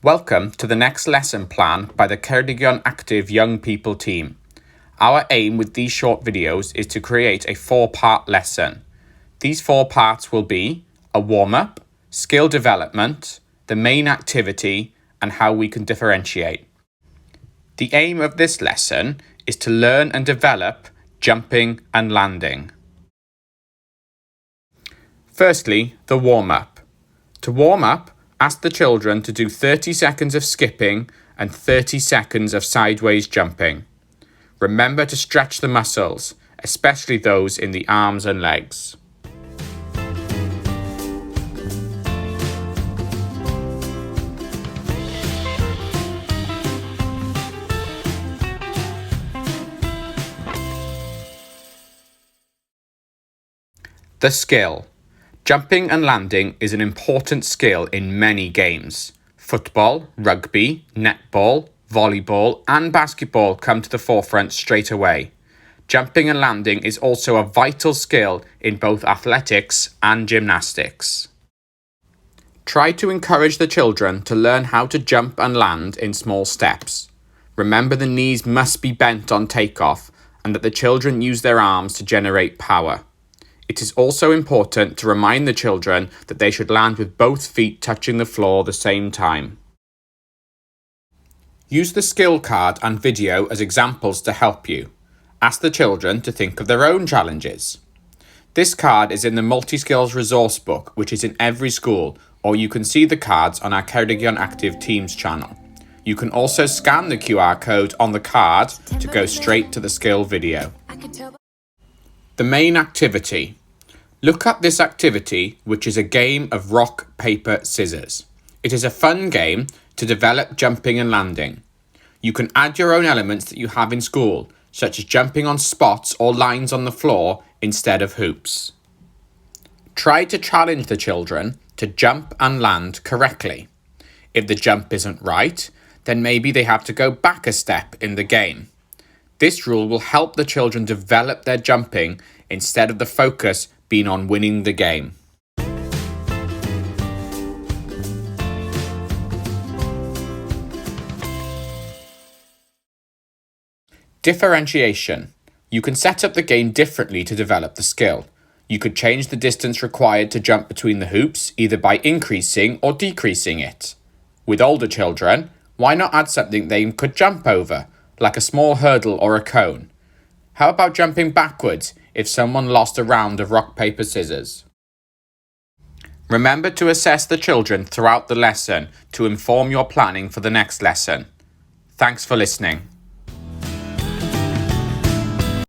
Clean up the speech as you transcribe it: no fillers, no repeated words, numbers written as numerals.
Welcome to the next lesson plan by the Ceredigion Active Young People team. Our aim with these short videos is to create a 4-part lesson. These 4 parts will be a warm-up, skill development, the main activity, and how we can differentiate. The aim of this lesson is to learn and develop jumping and landing. Firstly, the warm-up. To warm up, ask the children to do 30 seconds of skipping and 30 seconds of sideways jumping. Remember to stretch the muscles, especially those in the arms and legs. The skill. Jumping and landing is an important skill in many games. Football, rugby, netball, volleyball and basketball come to the forefront straight away. Jumping and landing is also a vital skill in both athletics and gymnastics. Try to encourage the children to learn how to jump and land in small steps. Remember the knees must be bent on takeoff and that the children use their arms to generate power. It is also important to remind the children that they should land with both feet touching the floor at the same time. Use the skill card and video as examples to help you. Ask the children to think of their own challenges. This card is in the Multi-Skills resource book, which is in every school, or you can see the cards on our Ceredigion Active Teams channel. You can also scan the QR code on the card to go straight to the skill video. The main activity. Look up this activity, which is a game of rock, paper, scissors. It is a fun game to develop jumping and landing. You can add your own elements that you have in school, such as jumping on spots or lines on the floor instead of hoops. Try to challenge the children to jump and land correctly. If the jump isn't right, then maybe they have to go back a step in the game. This rule will help the children develop their jumping instead of the focus being on winning the game. Differentiation. You can set up the game differently to develop the skill. You could change the distance required to jump between the hoops either by increasing or decreasing it. With older children, why not add something they could jump over, like a small hurdle or a cone? How about jumping backwards if someone lost a round of rock, paper, scissors? Remember to assess the children throughout the lesson to inform your planning for the next lesson. Thanks for listening.